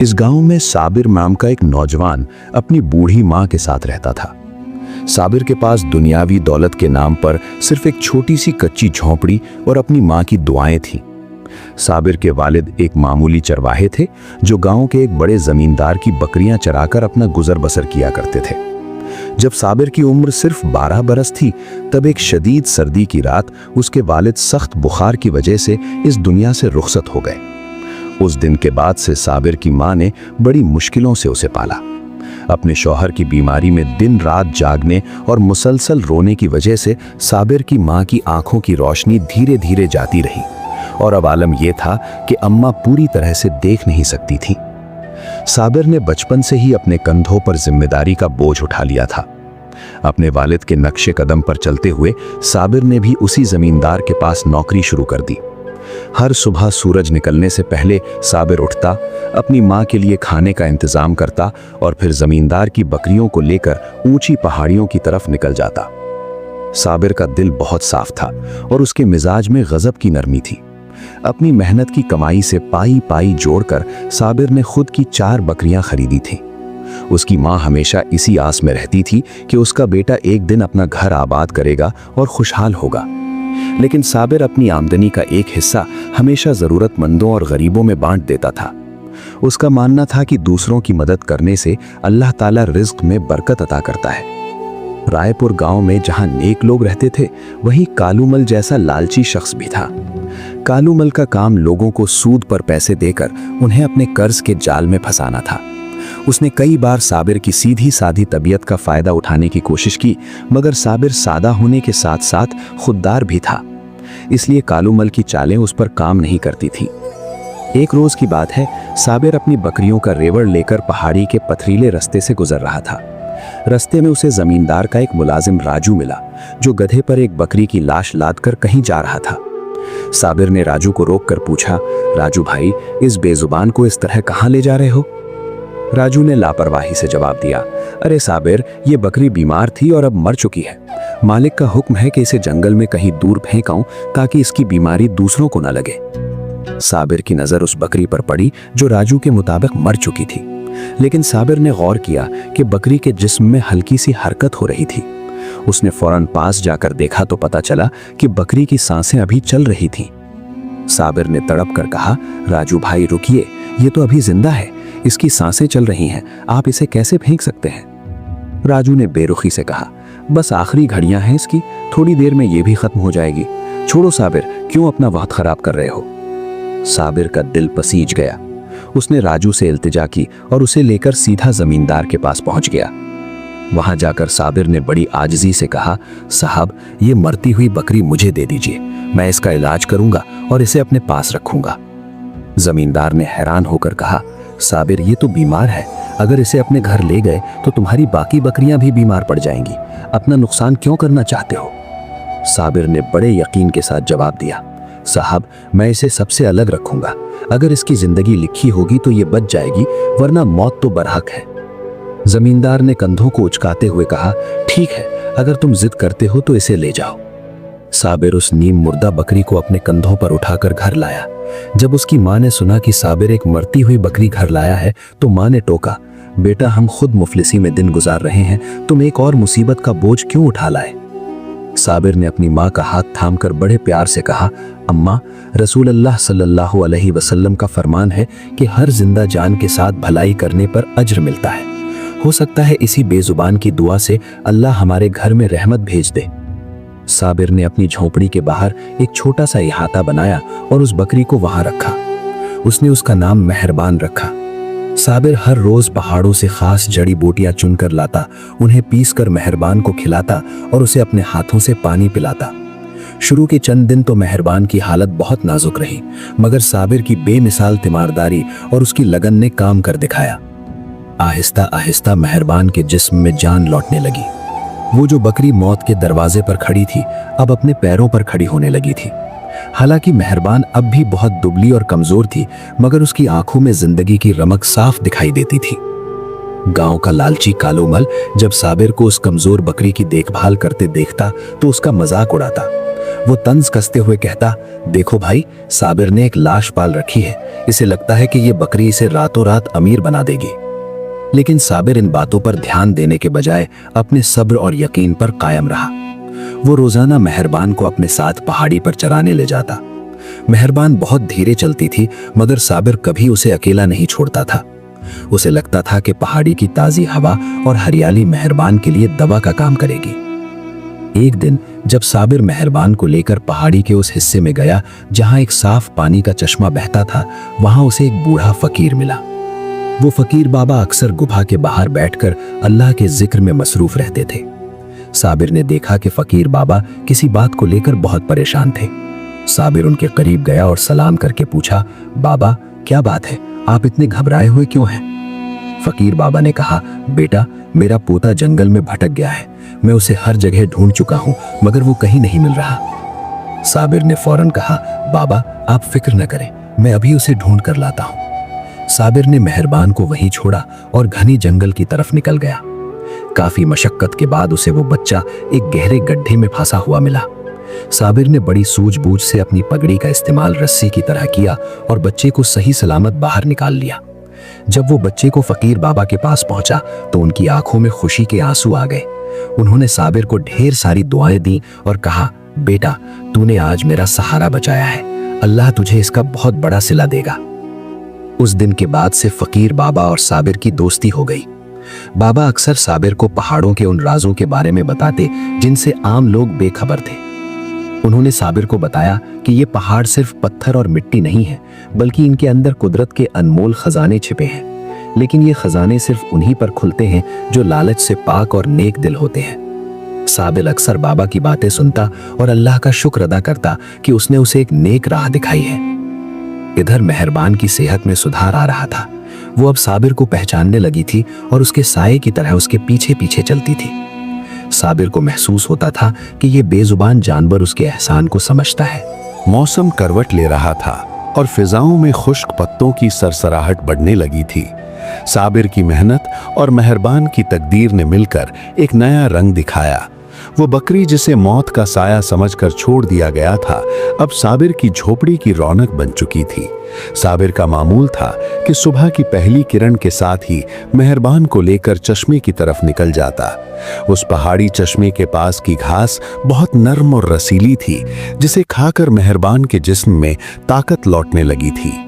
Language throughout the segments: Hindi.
इस गांव में साबिर नाम का एक नौजवान अपनी बूढ़ी मां के साथ रहता था। साबिर के पास दुनियावी दौलत के नाम पर सिर्फ एक छोटी सी कच्ची झोंपड़ी और अपनी मां की दुआएं थीं। साबिर के वालिद एक मामूली चरवाहे थे जो गांव के एक बड़े जमींदार की बकरियां चराकर अपना गुजर बसर किया करते थे। जब साबिर की उम्र सिर्फ 12 बरस थी तब एक शदीद सर्दी की रात उसके वालिद सख्त बुखार की वजह से इस दुनिया से रुखसत हो गए। उस दिन के बाद से साबिर की मां ने बड़ी मुश्किलों से उसे पाला। अपने शौहर की बीमारी में दिन रात जागने और मुसलसल रोने की वजह से साबिर की मां की आंखों की रोशनी धीरे धीरे जाती रही और अब आलम यह था कि अम्मा पूरी तरह से देख नहीं सकती थी। साबिर ने बचपन से ही अपने कंधों पर जिम्मेदारी का बोझ उठा लिया था। अपने वालिद के नक्शे कदम पर चलते हुए साबिर ने भी उसी जमींदार के पास नौकरी शुरू कर दी। हर सुबह सूरज निकलने से पहले साबिर उठता, अपनी मां के लिए खाने का इंतजाम करता और फिर जमींदार की बकरियों को लेकर ऊंची पहाड़ियों की तरफ निकल जाता। साबिर का दिल बहुत साफ था और उसके मिजाज में गजब की नरमी थी। अपनी मेहनत की कमाई से पाई पाई जोड़कर साबिर ने खुद की 4 बकरियां खरीदी थीं। उसकी मां हमेशा इसी आस में रहती थी कि उसका बेटा एक दिन अपना घर आबाद करेगा और खुशहाल होगा। लेकिन साबिर अपनी आमदनी का एक हिस्सा हमेशा जरूरतमंदों और गरीबों में बांट देता था। उसका मानना था कि दूसरों की मदद करने से अल्लाह ताला रिज्क में बरकत अता करता है। रायपुर गांव में जहां नेक लोग रहते थे वहीं कालूमल जैसा लालची शख्स भी था। कालूमल का काम लोगों को सूद पर पैसे देकर उन्हें अपने कर्ज के जाल में फंसाना था। उसने कई बार साबिर की सीधी सादी तबीयत का फायदा उठाने की कोशिश की, मगर साबिर सादा होने के साथ साथ खुददार भी था, इसलिए कालूमल की चालें उस पर काम नहीं करती थी। एक रोज की बात है, साबिर अपनी बकरियों का रेवड़ लेकर पहाड़ी के पथरीले रास्ते से गुजर रहा था। रास्ते में उसे जमींदार का एक मुलाजिम राजू मिला जो गधे पर एक बकरी की लाश लादकर कहीं जा रहा था। साबिर ने राजू को रोककर पूछा, राजू भाई, इस बेजुबान को इस तरह कहां ले जा रहे हो? राजू ने लापरवाही से जवाब दिया, अरे साबिर, ये बकरी बीमार थी और अब मर चुकी है। मालिक का हुक्म है कि इसे जंगल में कहीं दूर फेंकाऊं ताकि इसकी बीमारी दूसरों को न लगे। साबिर की नजर उस बकरी पर पड़ी जो राजू के मुताबिक मर चुकी थी, लेकिन साबिर ने गौर किया कि बकरी के जिस्म में हल्की सी हरकत हो रही थी। उसने फौरन पास जाकर देखा तो पता चला कि बकरी की सांसें अभी चल रही थीं। साबिर ने तड़प कर कहा, राजू भाई रुकिए, ये तो अभी जिंदा है, इसकी सांसें चल रही हैं, आप इसे कैसे फेंक सकते हैं? राजू ने बेरुखी से कहा, बस आखिरी घड़ियां हैं इसकी, थोड़ी देर में ये भी खत्म हो जाएगी। छोड़ो साबिर, क्यों अपना वक्त खराब कर रहे हो? साबिर का दिल पसीज गया। उसने राजू से इल्तिजा की और उसे लेकर सीधा जमींदार के पास पहुंच गया। वहां जाकर साबिर ने बड़ी आजिज़ी से कहा, साहब, ये मरती हुई बकरी मुझे दे दीजिए, मैं इसका इलाज करूंगा और इसे अपने पास रखूंगा। जमींदार ने हैरान होकर कहा, साबिर, ये तो बीमार है, अगर इसे अपने घर ले गए तो तुम्हारी बाकी बकरियां भी बीमार पड़ जाएंगी, अपना नुकसान क्यों करना चाहते हो? साबिर ने बड़े यकीन के साथ जवाब दिया, साहब, मैं इसे सबसे अलग रखूंगा, अगर इसकी जिंदगी लिखी होगी तो ये बच जाएगी, वरना मौत तो बरहक है। जमींदार ने कंधों को उचकाते हुए कहा, ठीक है, अगर तुम जिद करते हो तो इसे ले जाओ। साबिर उस नीम मुर्दा बकरी को अपने कंधों पर उठाकर घर लाया। जब उसकी मां ने सुना कि साबिर एक मरती हुई बकरी घर लाया है तो मां ने टोका, बेटा, हम खुद मुफलिसी में दिन गुजार रहे हैं, तुम एक और मुसीबत का बोझ क्यों उठा लाए? साबिर ने अपनी मां का हाथ थामकर बड़े प्यार से कहा, अम्मा, रसूल अल्लाह सल्लल्लाहु अलैहि वसल्लम का फरमान है कि हर जिंदा जान के साथ भलाई करने पर अज्र मिलता है। हो सकता है इसी बेजुबान की दुआ से अल्लाह हमारे घर में रहमत भेज दे। साबिर ने अपनी झोपड़ी के बाहर एक छोटा सा इहाता बनाया और उस बकरी को वहां रखा। उसने उसका नाम मेहरबान रखा। साबिर हर रोज पहाड़ों से खास जड़ी बूटियां चुनकर लाता, उन्हें पीसकर मेहरबान को खिलाता और उसे अपने हाथों से पानी पिलाता। शुरू के चंद दिन तो मेहरबान की हालत बहुत नाजुक रही, मगर साबिर की बेमिसाल तीमारदारी और उसकी लगन ने काम कर दिखाया। आहिस्ता आहिस्ता मेहरबान के जिस्म में जान लौटने लगी। वो जो बकरी मौत के दरवाजे पर खड़ी थी अब अपने पैरों पर खड़ी होने लगी थी। हालांकि मेहरबान अब भी बहुत दुबली और कमजोर थी, मगर उसकी आंखों में जिंदगी की रमक साफ दिखाई देती थी। गांव का लालची कालूमल जब साबिर को उस कमजोर बकरी की देखभाल करते देखता तो उसका मजाक उड़ाता। वो तंज कसते हुए कहता, देखो भाई, साबिर ने एक लाश पाल रखी है, इसे लगता है कि ये बकरी इसे रातों रात अमीर बना देगी। लेकिन साबिर इन बातों पर ध्यान देने के बजाय अपने सब्र और यकीन पर कायम रहा। वो रोजाना मेहरबान को अपने साथ पहाड़ी पर चराने ले जाता। मेहरबान बहुत धीरे चलती थी, मगर साबिर कभी उसे अकेला नहीं छोड़ता था। उसे लगता था कि पहाड़ी की ताजी हवा और हरियाली मेहरबान के लिए दवा का काम करेगी। एक दिन जब साबिर मेहरबान को लेकर पहाड़ी के उस हिस्से में गया जहां एक साफ पानी का चश्मा बहता था, वहां उसे एक बूढ़ा फकीर मिला। वो फकीर बाबा अक्सर गुफा के बाहर बैठकर अल्लाह के जिक्र में मसरूफ रहते थे। साबिर ने देखा कि फकीर बाबा किसी बात को लेकर बहुत परेशान थे। साबिर उनके करीब गया और सलाम करके पूछा, बाबा क्या बात है, आप इतने घबराए हुए क्यों हैं? फकीर बाबा ने कहा, बेटा, मेरा पोता जंगल में भटक गया है। मैं उसे हर जगह ढूंढ चुका हूं, मगर वो कहीं नहीं मिल रहा। साबिर ने फौरन कहा, बाबा आप फिक्र न करें, मैं अभी उसे ढूंढ कर लाता हूं। साबिर ने मेहरबान को वहीं छोड़ा और घनी जंगल की तरफ निकल गया। काफी मशक्कत के बाद उसे वो बच्चा एक गहरे गड्ढे में फंसा हुआ मिला। साबिर ने बड़ी सूझबूझ से अपनी पगड़ी का इस्तेमाल रस्सी की तरह किया और बच्चे को सही सलामत बाहर निकाल लिया। जब वो बच्चे को फकीर बाबा के पास पहुंचा तो उनकी आंखों में खुशी के आंसू आ गए। उन्होंने साबिर को ढेर सारी दुआएं दी और कहा, बेटा, तूने आज मेरा सहारा बचाया है, अल्लाह तुझे इसका बहुत बड़ा सिला देगा। उस दिन के बाद से फकीर बाबा और साबिर की दोस्ती हो गई। बाबा अक्सर साबिर को पहाड़ों के उन राजों के बारे में बताते जिनसे आम लोग बेखबर थे। उन्होंने साबिर को बताया कि ये पहाड़ सिर्फ पत्थर और मिट्टी नहीं है, बल्कि इनके अंदर कुदरत के अनमोल खजाने छिपे हैं। लेकिन ये खजाने सिर्फ उन्हीं पर खुलते हैं जो लालच से पाक और नेक दिल होते हैं। साबिर अक्सर बाबा की बातें सुनता और अल्लाह का शुक्र अदा करता कि उसने उसे एक नेक राह दिखाई है। इधर मेहरबान की सेहत में सुधार आ रहा था। वो अब साबिर को पहचानने लगी थी और उसके साये की तरह उसके पीछे पीछे चलती थी। साबिर को महसूस होता था कि ये बेजुबान जानवर उसके एहसान को समझता है। मौसम करवट ले रहा था और फिजाओं में खुश्क पत्तों की सरसराहट बढ़ने लगी थी। साबिर की मेहनत और मेहरबान की तकदीर ने मिलकर एक नया रंग दिखाया। वो बकरी जिसे मौत का साया समझकर छोड़ दिया गया था, अब साबिर की झोपड़ी की रौनक बन चुकी थी। साबिर का मामूल था कि सुबह की पहली किरण के साथ ही मेहरबान को लेकर चश्मे की तरफ निकल जाता। उस पहाड़ी चश्मे के पास की घास बहुत नर्म और रसीली थी, जिसे खाकर मेहरबान के जिस्म में ताकत लौटने लगी थी।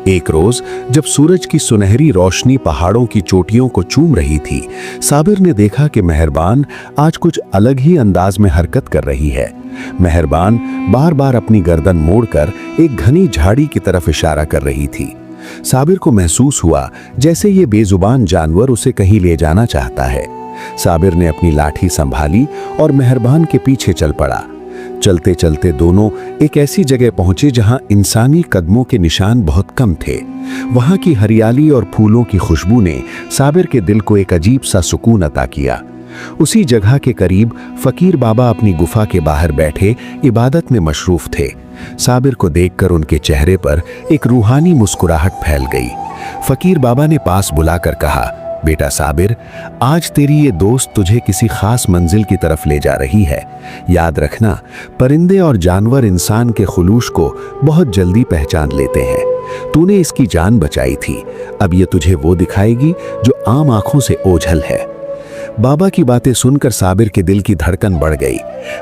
एक रोज जब सूरज की सुनहरी रोशनी पहाड़ों की चोटियों को चूम रही थी, साबिर ने देखा कि मेहरबान आज कुछ अलग ही अंदाज में हरकत कर रही है। मेहरबान बार बार अपनी गर्दन मोड़कर एक घनी झाड़ी की तरफ इशारा कर रही थी। साबिर को महसूस हुआ जैसे ये बेजुबान जानवर उसे कहीं ले जाना चाहता है। साबिर ने अपनी लाठी संभाली और मेहरबान के पीछे चल पड़ा। चलते चलते दोनों एक ऐसी जगह पहुंचे जहां इंसानी कदमों के निशान बहुत कम थे। वहां की हरियाली और फूलों की खुशबू ने साबिर के दिल को एक अजीब सा सुकून अता किया। उसी जगह के करीब फकीर बाबा अपनी गुफा के बाहर बैठे इबादत में मशरूफ थे। साबिर को देखकर उनके चेहरे पर एक रूहानी मुस्कुराहट फैल गई। फकीर बाबा ने पास बुलाकर कहा, बेटा साबिर, आज तेरी ये दोस्त तुझे किसी खास मंजिल की तरफ ले जा रही है। याद रखना, परिंदे और जानवर इंसान के खुलूस को बहुत जल्दी पहचान लेते हैं। तूने इसकी जान बचाई थी, अब ये तुझे वो दिखाएगी जो आम आंखों से ओझल है। बाबा की बातें सुनकर साबिर के दिल की धड़कन बढ़ गई।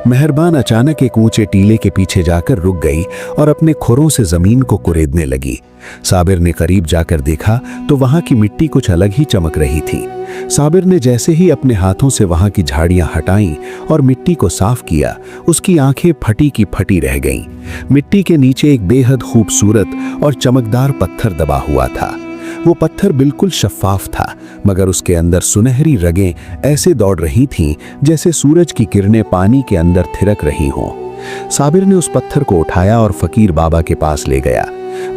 मेहरबान अचानक एक ऊंचे टीले के पीछे जाकर रुक गई और अपने खुरों से जमीन को कुरेदने लगी। साबिर ने करीब जाकर देखा तो वहां की मिट्टी कुछ अलग ही चमक रही थी। साबिर ने जैसे ही अपने हाथों से वहां की झाड़ियां हटाईं और मिट्टी को साफ किया, उसकी आंखें फटी की फटी रह गईं। मिट्टी के नीचे एक बेहद खूबसूरत और चमकदार पत्थर दबा हुआ था। वो पत्थर बिल्कुल शफाफ था, मगर उसके अंदर सुनहरी रगें ऐसे दौड़ रही थीं जैसे सूरज की किरणें पानी के अंदर थिरक रही हों। साबिर ने उस पत्थर को उठाया और फकीर बाबा के पास ले गया।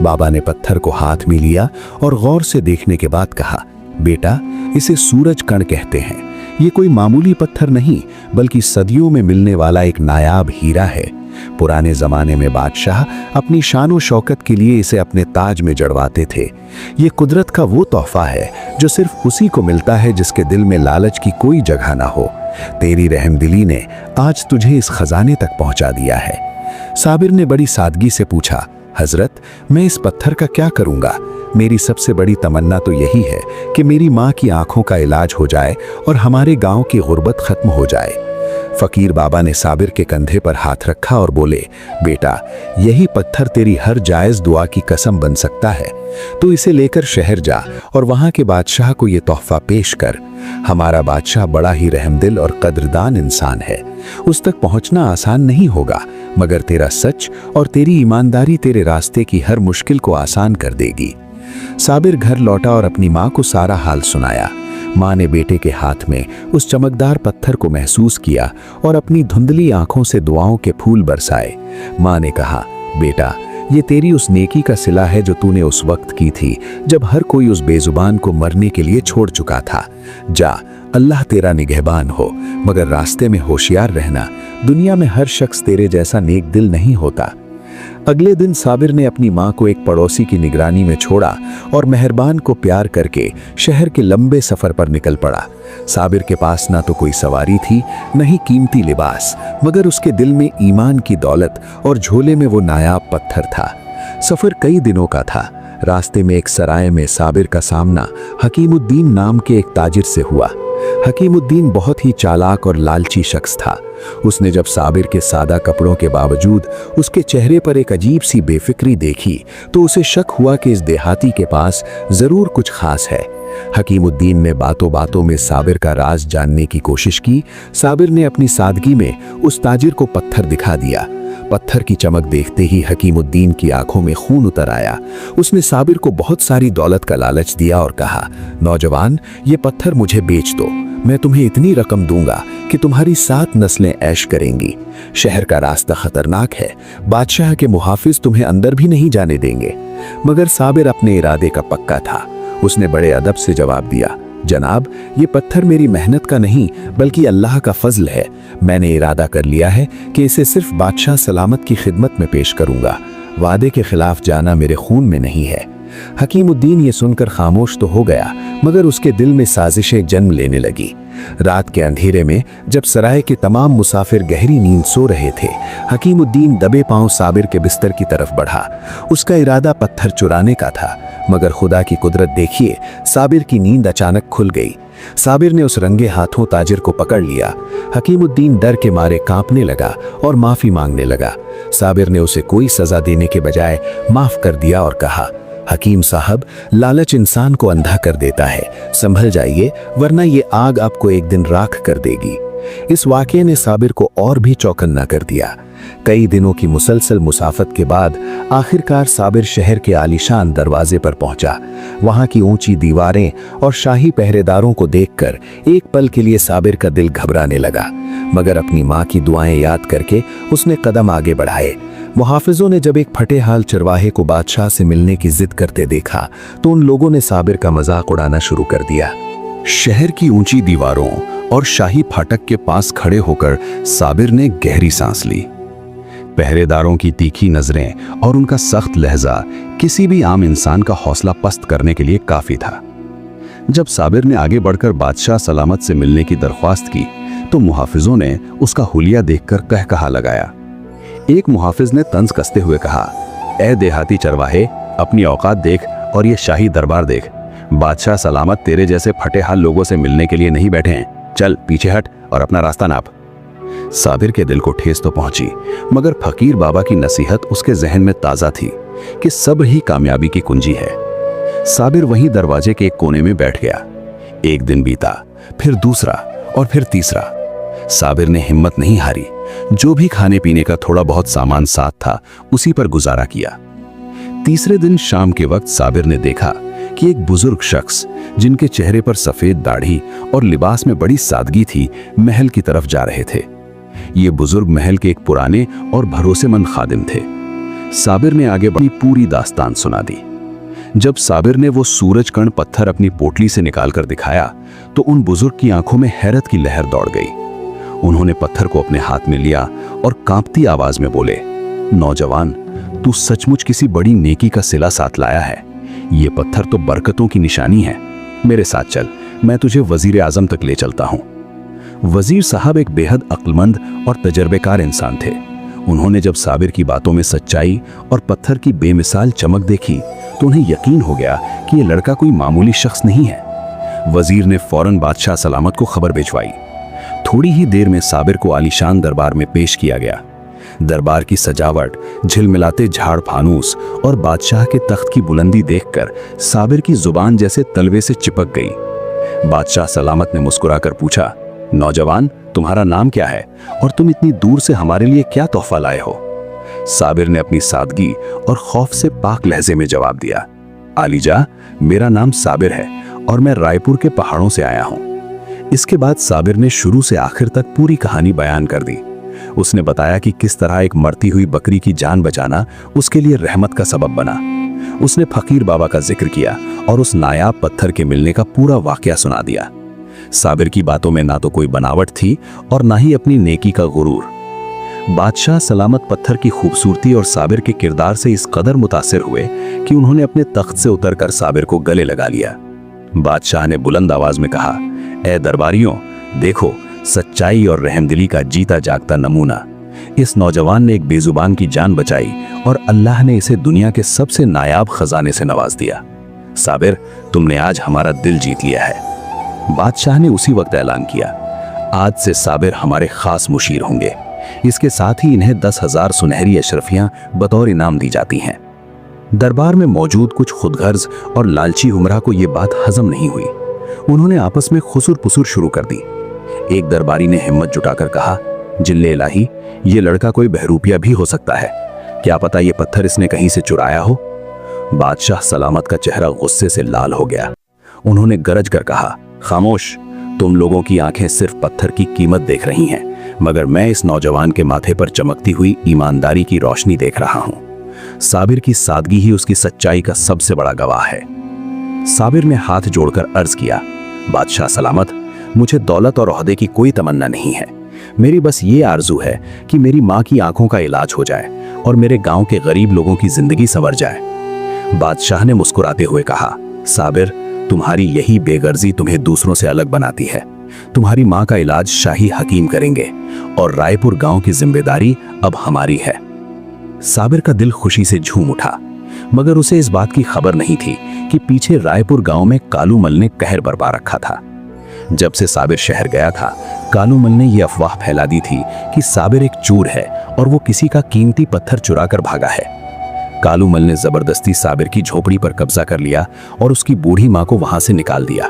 बाबा ने पत्थर को हाथ में लिया और गौर से देखने के बाद कहा, बेटा, इसे सूरज कण कहते हैं। ये कोई मामूली पत्थर नहीं, बल्कि सदियों में मिलने वाला एक नायाब हीरा है। पुराने जमाने में बादशाह अपनी शान व शौकत के लिए इसे अपने ताज में जड़वाते थे। ये कुदरत का वो तोहफा है जो सिर्फ उसी को मिलता है जिसके दिल में लालच की कोई जगह ना हो। तेरी रहमदिली ने आज तुझे इस खजाने तक पहुंचा दिया है। साबिर ने बड़ी सादगी से पूछा, हजरत, मैं इस पत्थर का क्या करूंगा? मेरी सबसे बड़ी तमन्ना तो यही है कि मेरी माँ की आंखों का इलाज हो जाए और हमारे गांव की गुर्बत खत्म हो जाए। फकीर बाबा ने साबिर के कंधे पर हाथ रखा और बोले, बेटा, यही पत्थर तेरी हर जायज दुआ की कसम बन सकता है। तो इसे लेकर शहर जा और वहां के बादशाह को यह तोहफा पेश कर। हमारा बादशाह बड़ा ही रहमदिल और कद्रदान इंसान है। उस तक पहुंचना आसान नहीं होगा, मगर तेरा सच और तेरी ईमानदारी तेरे रास्ते की हर मुश्किल को आसान कर देगी। साबिर घर लौटा और अपनी माँ को सारा हाल सुनाया। माँ ने बेटे के हाथ में उस चमकदार पत्थर को महसूस किया और अपनी धुंधली आंखों से दुआओं के फूल बरसाए। माँ ने कहा, बेटा, ये तेरी उस नेकी का सिला है जो तूने उस वक्त की थी जब हर कोई उस बेजुबान को मरने के लिए छोड़ चुका था। जा, अल्लाह तेरा निगहबान हो, मगर रास्ते में होशियार रहना। दुनिया में हर शख्स तेरे जैसा नेक दिल नहीं होता। अगले दिन साबिर ने अपनी माँ को एक पड़ोसी की निगरानी में छोड़ा और मेहरबान को प्यार करके शहर के लंबे सफर पर निकल पड़ा। साबिर के पास ना तो कोई सवारी थी, न ही कीमती लिबास, मगर उसके दिल में ईमान की दौलत और झोले में वो नायाब पत्थर था। सफर कई दिनों का था। रास्ते में एक सराय में साबिर का सामना हकीमुद्दीन नाम के एक ताजिर से हुआ। हकीमुद्दीन बहुत ही चालाक और लालची शख्स था। उसने जब साबिर के सादा कपड़ों के बावजूद उसके चेहरे पर एक अजीब सी बेफिक्री देखी तो उसे शक हुआ कि इस देहाती के पास जरूर कुछ खास है। हकीमुद्दीन ने बातों बातों में साबिर का राज जानने की कोशिश की। साबिर ने अपनी सादगी में उस ताजिर को पत्थर दिखा दिया। पत्थर की चमक देखते ही हकीमुद्दीन की आंखों में खून उतर आया। उसने साबिर को बहुत सारी दौलत का लालच दिया और कहा, नौजवान, ये पत्थर मुझे बेच दो। मैं तुम्हें इतनी रकम दूंगा कि तुम्हारी 7 नस्लें ऐश करेंगी। शहर का रास्ता खतरनाक है, बादशाह के मुहाफिज तुम्हें अंदर भी नहीं जाने देंगे। मगर साबिर अपने इरादे का पक्का था। उसने बड़े अदब से जवाब दिया, जनाब, ये पत्थर मेरी मेहनत का नहीं बल्कि अल्लाह का फजल है। मैंने इरादा कर लिया है कि इसे सिर्फ बादशाह सलामत की खिदमत में पेश करूंगा। वादे के खिलाफ जाना मेरे खून में नहीं है। हकीमुद्दीन ये सुनकर खामोश तो हो गया, मगर उसके दिल में साजिशें जन्म लेने लगी। रात के अंधेरे में जब सराय के तमाम मुसाफिर गहरी नींद सो रहे थे, हकीमुद्दीन दबे पांव साबिर के बिस्तर की तरफ बढ़ा। उसका इरादा पत्थर चुराने का था, मगर खुदा की कुदरत देखिए, साबिर की नींद अचानक खुल गई। साबिर ने उस रंगे हाथों ताजिर को पकड़ लिया। हकीमुद्दीन डर के मारे कांपने लगा और माफी मांगने लगा। साबिर ने उसे कोई सजा देने के बजाय माफ कर दिया और कहा, हकीम साहब, लालच इंसान को अंधा कर देता है, संभल जाइए वरना ये आग आपको एक दिन राख कर देगी। इस वाक़ये ने साबिर को और भी चौकन्ना कर दिया। कई दिनों की मुसलसल मुसाफत के बाद आखिरकार साबिर शहर के आलीशान दरवाजे पर पहुंचा। वहां की ऊंची दीवारें और शाही पहरेदारों को देखकर एक पल के लिए साबिर का दिल घबराने लगा, मगर अपनी माँ की दुआएं याद करके उसने कदम आगे बढ़ाए। मुहाफिजों ने जब एक फटे हाल चरवाहे को बादशाह से मिलने की जिद करते देखा तो उन लोगों ने साबिर का मजाक उड़ाना शुरू कर दिया। शहर की ऊंची दीवारों और शाही फाटक के पास खड़े होकर साबिर ने गहरी सांस ली। पहरेदारों की तीखी नजरें और उनका सख्त लहजा किसी भी आम इंसान का हौसला पस्त करने के लिए काफी था। जब साबिर ने आगे बढ़कर बादशाह सलामत से मिलने की दरख्वास्त की तो मुहाफिजों ने उसका हुलिया देखकर कहकहा लगाया। एक मुहाफिज ने तंज कसते हुए कहा, ए देहाती चरवाहे, अपनी औकात देख और ये शाही दरबार देख। बादशाह सलामत तेरे जैसे फटे हाल लोगों से मिलने के लिए नहीं बैठे हैं। चल पीछे हट और अपना रास्ता नाप। साबिर के दिल को ठेस तो पहुंची, मगर फकीर बाबा की नसीहत उसके जहन में ताजा थी कि सब्र ही कामयाबी की कुंजी है। साबिर वहीं दरवाजे के एक कोने में बैठ गया। एक दिन बीता, फिर दूसरा और फिर तीसरा। साबिर ने हिम्मत नहीं हारी। जो भी खाने पीने का थोड़ा बहुत सामान साथ था उसी पर गुजारा किया। तीसरे दिन शाम के वक्त साबिर ने देखा कि एक बुजुर्ग शख्स जिनके चेहरे पर सफेद दाढ़ी और लिबास में बड़ी सादगी थी, महल की तरफ जा रहे थे। ये बुजुर्ग महल के एक पुराने और भरोसेमंद खादिम थे। साबिर ने आगे अपनी पूरी दास्तान सुना दी। जब साबिर ने वो सूरज कण पत्थर अपनी पोटली से निकालकर दिखाया तो उन बुजुर्ग की आंखों में हैरत की लहर दौड़ गई। उन्होंने पत्थर को अपने हाथ में लिया और कांपती आवाज में बोले, नौजवान, तू सचमुच किसी बड़ी नेकी का सिला साथ लाया है। ये पत्थर तो बरकतों की निशानी है। मेरे साथ चल, मैं तुझे वजीर आजम तक ले चलता हूँ। वजीर साहब एक बेहद अक्लमंद और तजर्बेकार इंसान थे। उन्होंने जब साबिर की बातों में सच्चाई और पत्थर की बेमिसाल चमक देखी तो उन्हें यकीन हो गया कि यह लड़का कोई मामूली शख्स नहीं है। वजीर ने फौरन बादशाह सलामत को खबर भिजवाई। थोड़ी ही देर में साबिर को आलीशान दरबार में पेश किया गया। दरबार की सजावट, झिलमिलाते झाड़ फानूस और बादशाह के तख्त की बुलंदी देखकर साबिर की जुबान जैसे तलवे से चिपक गई। बादशाह सलामत ने मुस्कुराकर पूछा, नौजवान, तुम्हारा नाम क्या है और तुम इतनी दूर से हमारे लिए क्या तोहफा लाए हो? साबिर ने अपनी सादगी और खौफ से पाक लहजे में जवाब दिया, आलीजा, मेरा नाम साबिर है और मैं रायपुर के पहाड़ों से आया हूं। इसके बाद साबिर ने शुरू से आखिर तक पूरी कहानी बयान कर दी। उसने बताया कि किस तरह एक मरती हुई बकरी की जान बचाना उसके लिए रहमत का सबब बना। उसने फकीर बाबा का जिक्र किया और उस नायाब पत्थर के मिलने का पूरा वाकया सुना दिया। साबिर की बातों में ना तो कोई बनावट थी और ना ही अपनी नेकी का गुरूर। बादशाह सलामत पत्थर की खूबसूरती और साबिर के किरदार से इस कदर मुतासिर हुए कि उन्होंने अपने तख्त से उतरकर साबिर को गले लगा लिया। बादशाह ने बुलंद आवाज में कहा, ए दरबारियों, देखो, सच्चाई और रहमदिली का जीता जागता नमूना। इस नौजवान ने एक बेजुबान की जान बचाई और अल्लाह ने इसे दुनिया के सबसे नायाब खजाने से नवाज दिया। साबिर, तुमने आज हमारा दिल जीत लिया है। बादशाह ने उसी वक्त ऐलान किया, आज से साबिर हमारे खास मुशीर होंगे। इसके साथ ही इन्हें 10,000 सुनहरी अशरफियां बतौर इनाम दी जाती हैं। दरबार में मौजूद कुछ खुदगर्ज और लालची उमरा को यह बात हजम नहीं हुई। उन्होंने आपस में खुसुर पुसुर शुरू कर दी। एक दरबारी ने हिम्मत जुटाकर कहा, जिल्ले इलाही, ये लड़का कोई बहरूपिया भी हो सकता है। क्या पता ये पत्थर इसने कहीं से चुराया हो। बादशाह सलामत का चेहरा गुस्से से लाल हो गया। उन्होंने गरज कर कहा, खामोश, तुम लोगों की आंखें सिर्फ पत्थर की कीमत देख रही हैं, मगर मैं इस नौजवान के माथे पर चमकती हुई ईमानदारी की रोशनी देख रहा हूं। साबिर की सादगी ही उसकी सच्चाई का सबसे बड़ा गवाह है। साबिर ने हाथ जोड़कर अर्ज किया, बादशाह सलामत, मुझे दौलत और ओहदे की कोई तमन्ना नहीं है। मेरी बस ये आरजू है कि मेरी माँ की आंखों का इलाज हो जाए और मेरे गांव के गरीब लोगों की जिंदगी संवर जाए। बादशाह ने मुस्कुराते हुए कहा, साबिर, तुम्हारी यही बेगर्जी तुम्हें दूसरों से अलग बनाती है। तुम्हारी माँ का इलाज शाही हकीम करेंगे और रायपुर गांव की जिम्मेदारी अब हमारी है। साबिर का दिल खुशी से झूम उठा, मगर उसे इस बात की खबर नहीं थी कि पीछे रायपुर गांव में कालूमल ने कहर बरपा रखा था। जब से साबिर शहर गया था, कालूमल ने यह अफवाह फैला दी थी कि साबिर एक चोर है और वो किसी का कीमती पत्थर चुराकर भागा है। कालूमल ने जबरदस्ती साबिर की झोपड़ी पर कब्जा कर लिया और उसकी बूढ़ी माँ को वहां से निकाल दिया।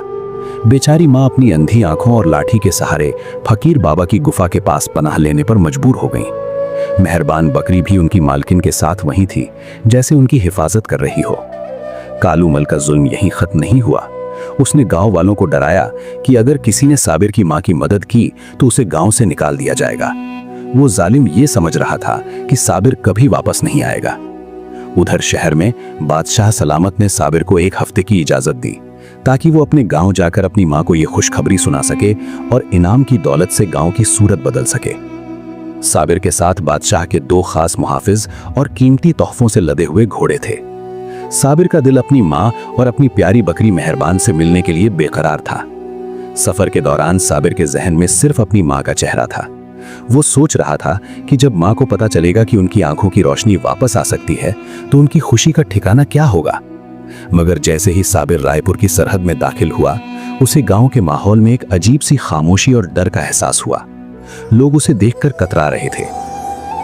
बेचारी माँ अपनी अंधी आंखों और लाठी के सहारे फकीर बाबा की गुफा के पास पनाह लेने पर मजबूर हो गई। मेहरबान बकरी भी उनकी मालकिन के साथ वहीं थी, जैसे उनकी हिफाजत कर रही हो। कालूमल का जुल्म यहीं खत्म नहीं हुआ। उसने गांव वालों को डराया कि अगर किसी ने साबिर की मां की मदद की तो उसे गांव से निकाल दिया जाएगा। वो जालिम ये समझ रहा था कि साबिर कभी वापस नहीं आएगा। उधर शहर में बादशाह सलामत ने साबिर को 1 हफ्ते की इजाजत दी ताकि वो अपने गांव जाकर अपनी मां को ये खुशखबरी सुना सके और इनाम की दौलत से गांव की सूरत बदल सके। साबिर के साथ बादशाह के 2 खास मुहाफिज और कीमती तोहफों से लदे हुए घोड़े थे। साबिर का दिल अपनी मां और अपनी प्यारी बकरी मेहरबान से मिलने के लिए बेकरार था। सफर के दौरान साबिर के जहन में सिर्फ अपनी मां का चेहरा था। वो सोच रहा था कि जब मां को पता चलेगा कि उनकी आंखों की रोशनी वापस आ सकती है तो उनकी खुशी का ठिकाना क्या होगा। मगर जैसे ही साबिर रायपुर की सरहद में दाखिल हुआ, उसे गांव के माहौल में एक अजीब सी खामोशी और डर का एहसास हुआ। लोग उसे देखकर कतरा रहे थे।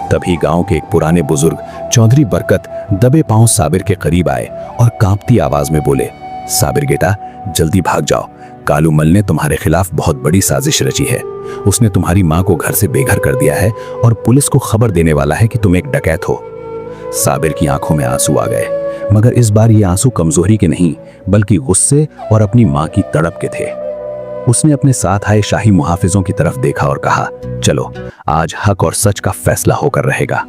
तभी गांव के एक पुराने बुजुर्ग चौधरी बरकत दबे पांव साबिर के करीब आए और कांपती आवाज में बोले, साबिर बेटा, जल्दी भाग जाओ। कालूमल ने तुम्हारे खिलाफ बहुत बड़ी साजिश रची है। उसने तुम्हारी मां को घर से बेघर कर दिया है और पुलिस को खबर देने वाला है कि तुम एक डकैत हो। साबिर की आंखों में आंसू आ गए, मगर इस बार ये आंसू कमजोरी के नहीं बल्कि गुस्से और अपनी मां की तड़प के थे। उसने अपने साथ आए शाही मुहाफिजों की तरफ देखा और कहा, चलो, आज हक और सच का फैसला होकर रहेगा।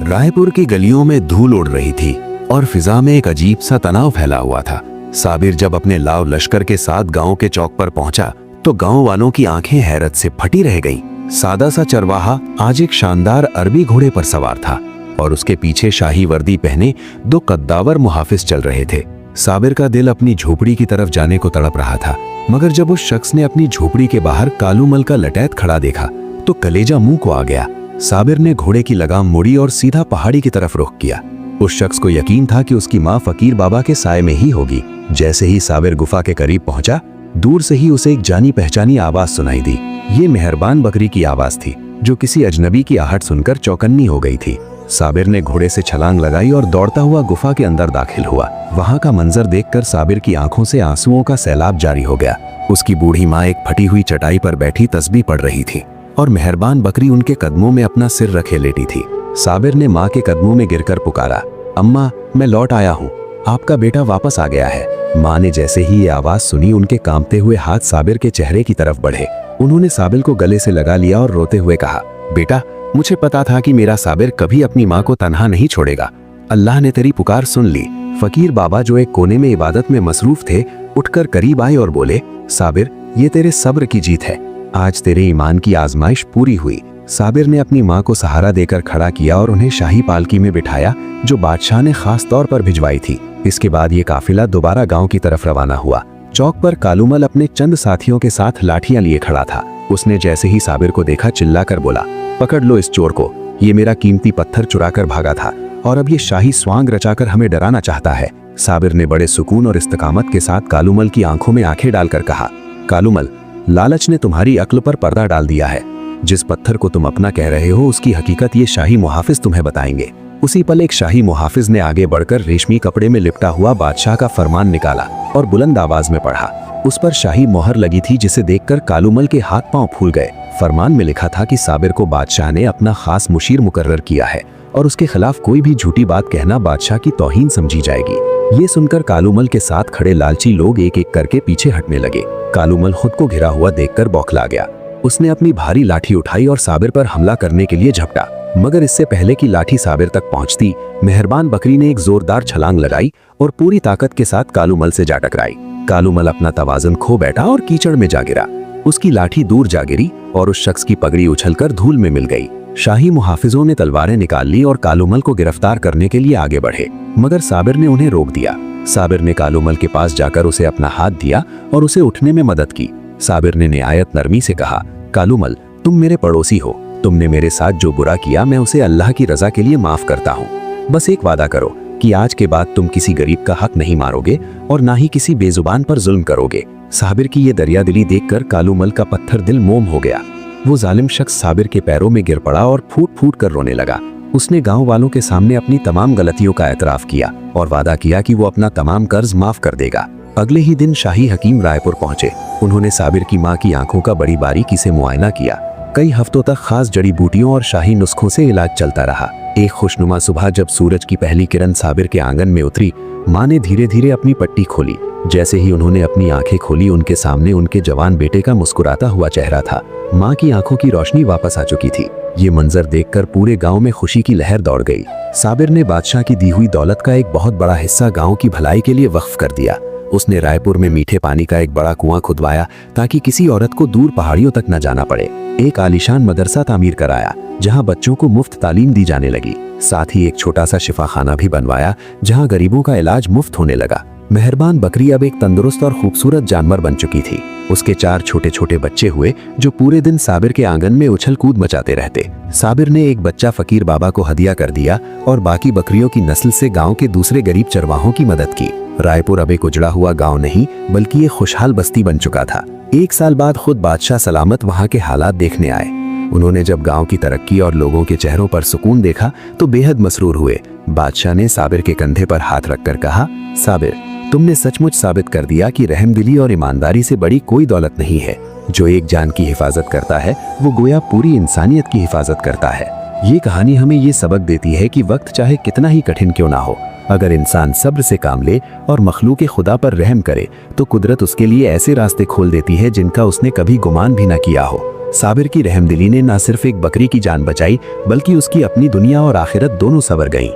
रायपुर की गलियों में धूल उड़ रही थी और फिजा में एक अजीब सा तनाव फैला हुआ था। साबिर जब अपने लाव लश्कर के साथ गांव के चौक पर पहुंचा तो गांव वालों की आंखें हैरत से फटी रह गईं। सादा सा चरवाहा आज एक शानदार अरबी घोड़े पर सवार था और उसके पीछे शाही वर्दी पहने 2 कद्दावर मुहाफिज चल रहे थे। साबिर का दिल अपनी झोपड़ी की तरफ जाने को तड़प रहा था, मगर जब उस शख्स ने अपनी झोपड़ी के बाहर कालूमल का लटैत खड़ा देखा तो कलेजा मुंह को आ गया। साबिर ने घोड़े की लगाम मोड़ी और सीधा पहाड़ी की तरफ रुख किया। उस शख्स को यकीन था कि उसकी माँ फकीर बाबा के साए में ही होगी। जैसे ही साबिर गुफा के करीब पहुंचा, दूर से ही उसे एक जानी पहचानी आवाज सुनाई दी। ये मेहरबान बकरी की आवाज थी, जो किसी अजनबी की आहट सुनकर चौकन्नी हो गई थी। साबिर ने घोड़े से छलांग लगाई और दौड़ता हुआ गुफा के अंदर दाखिल हुआ। वहां का मंजर देखकर साबिर की आंखों से आंसुओं का सैलाब जारी हो गया। उसकी बूढ़ी माँ एक फटी हुई चटाई पर बैठी तस्बीह पढ़ रही थी और मेहरबान बकरी उनके कदमों में अपना सिर रखे लेटी थी। साबिर ने माँ के कदमों में गिरकर पुकारा, अम्मा, मैं लौट आया हूँ, आपका बेटा वापस आ गया है। माँ ने जैसे ही ये आवाज सुनी, उनके कांपते हुए हाथ साबिर के चेहरे की तरफ बढ़े। उन्होंने साबिर को गले से लगा लिया और रोते हुए कहा, बेटा, मुझे पता था कि मेरा साबिर कभी अपनी माँ को तन्हा नहीं छोड़ेगा। अल्लाह ने तेरी पुकार सुन ली। फकीर बाबा, जो एक कोने में इबादत में मसरूफ थे, उठकर करीब आए और बोले, साबिर, ये तेरे सब्र की जीत है। आज तेरे ईमान की आजमाइश पूरी हुई। साबिर ने अपनी माँ को सहारा देकर खड़ा किया और उन्हें शाही पालकी में बिठाया, जो बादशाह ने खास तौर पर भिजवाई थी। इसके बाद ये काफिला दोबारा गांव की तरफ रवाना हुआ। चौक पर कालूमल अपने चंद साथियों के साथ लाठियां लिए खड़ा था। उसने जैसे ही साबिर को देखा, चिल्लाकर बोला, पकड़ लो इस चोर को, ये मेरा कीमती पत्थर चुराकर भागा था और अब ये शाही स्वांग रचाकर हमें डराना चाहता है। साबिर ने बड़े सुकून और इस्तकामत के साथ कालूमल की आंखों में आंखें डालकर कहा, कालूमल, लालच ने तुम्हारी अक्ल पर पर्दा डाल दिया है। जिस पत्थर को तुम अपना कह रहे हो, उसकी हकीकत ये शाही मुहाफिज तुम्हें बताएंगे। उसी पल एक शाही मुहाफिज ने आगे बढ़कर रेशमी कपड़े में लिपटा हुआ बादशाह का फरमान निकाला और बुलंद आवाज में पढ़ा। उस पर शाही मोहर लगी थी, जिसे देखकर कालूमल के हाथ पांव फूल गए। फरमान में लिखा था कि साबिर को बादशाह ने अपना खास मुशीर मुकर्रर किया है और उसके खिलाफ कोई भी झूठी बात कहना बादशाह की तौहीन समझी जाएगी। ये सुनकर कालूमल के साथ खड़े लालची लोग एक एक करके पीछे हटने लगे। कालूमल खुद को घिरा हुआ देखकर बौखला गया। उसने अपनी भारी लाठी उठाई और साबिर पर हमला करने के लिए झपटा, मगर इससे पहले कि लाठी साबिर तक पहुंचती, मेहरबान बकरी ने एक जोरदार छलांग लगाई और पूरी ताकत के साथ कालूमल से जा टकराई। कालूमल अपना तवाज़ुन खो बैठा और कीचड़ में जा गिरा। उसकी लाठी दूर जा गिरी और उस शख्स की पगड़ी उछलकर धूल में मिल गई। शाही मुहाफिजों ने तलवारें निकाल ली और कालूमल को गिरफ्तार करने के लिए आगे बढ़े, मगर साबिर ने उन्हें रोक दिया। साबिर ने कालूमल के पास जाकर उसे अपना हाथ दिया और उसे उठने में मदद की। साबिर ने निहायत नरमी से कहा, कालूमल, तुम मेरे पड़ोसी हो। तुमने मेरे साथ जो बुरा किया, मैं उसे अल्लाह की रजा के लिए माफ करता हूँ। बस एक वादा करो कि आज के बाद तुम किसी गरीब का हक नहीं मारोगे और ना ही किसी बेजुबान पर जुल्म करोगे। साबिर की ये दरियादिली देखकर कालूमल का पत्थर दिल मोम हो गया। वो जालिम शख्स साबिर के पैरों में गिर पड़ा और फूट फूट कर रोने लगा। उसने गांव वालों के सामने अपनी तमाम गलतियों का एतराफ किया और वादा किया कि वो अपना तमाम कर्ज माफ कर देगा। अगले ही दिन शाही हकीम रायपुर पहुंचे। उन्होंने साबिर की मां की आंखों का बड़ी बारीकी से मुआयना किया। कई हफ्तों तक खास जड़ी बूटियों और शाही नुस्खों से इलाज चलता रहा। एक खुशनुमा सुबह जब सूरज की पहली किरण साबिर के आंगन में उतरी, मां ने धीरे धीरे अपनी पट्टी खोली। जैसे ही उन्होंने अपनी आंखें खोली, उनके सामने उनके जवान बेटे का मुस्कुराता हुआ चेहरा था। मां की आंखों की रोशनी वापस आ चुकी थी। ये मंजर देखकर पूरे गांव में खुशी की लहर दौड़ गई। साबिर ने बादशाह की दी हुई दौलत का एक बहुत बड़ा हिस्सा गांव की भलाई के लिए वक्फ कर दिया। उसने रायपुर में मीठे पानी का एक बड़ा कुआं खुदवाया ताकि किसी औरत को दूर पहाड़ियों तक न जाना पड़े। एक आलीशान मदरसा तामीर कराया जहां बच्चों को मुफ्त तालीम दी जाने लगी। साथ ही एक छोटा सा शिफाखाना भी बनवाया जहां गरीबों का इलाज मुफ्त होने लगा। मेहरबान बकरी अब एक तंदुरुस्त और खूबसूरत जानवर बन चुकी थी। उसके 4 छोटे छोटे बच्चे हुए जो पूरे दिन साबिर के आंगन में उछल कूद मचाते रहते। साबिर ने एक बच्चा फकीर बाबा को हदिया कर दिया और बाकी बकरियों की नस्ल से गांव के दूसरे गरीब चरवाहों की मदद की। रायपुर अब एक उजड़ा हुआ गांव नहीं, बल्कि एक खुशहाल बस्ती बन चुका था। 1 साल बाद खुद बादशाह सलामत वहां के हालात देखने आए। उन्होंने जब गांव की तरक्की और लोगों के चेहरों पर सुकून देखा तो बेहद मसरूर हुए। बादशाह ने साबिर के कंधे पर हाथ रखकर कहा, साबिर, तुमने सचमुच साबित कर दिया कि रहमदिली और ईमानदारी से बड़ी कोई दौलत नहीं है। जो एक जान की हिफाजत करता है, वो गोया पूरी इंसानियत की हिफाजत करता है। ये कहानी हमें ये सबक देती है कि वक्त चाहे कितना ही कठिन क्यों ना हो, अगर इंसान सब्र से काम ले और मखलूक खुदा पर रहम करे तो कुदरत उसके लिए ऐसे रास्ते खोल देती है जिनका उसने कभी गुमान भी न किया हो। साबिर की रहमदिली ने न सिर्फ एक बकरी की जान बचाई, बल्कि उसकी अपनी दुनिया और आखिरत दोनों संवर गईं।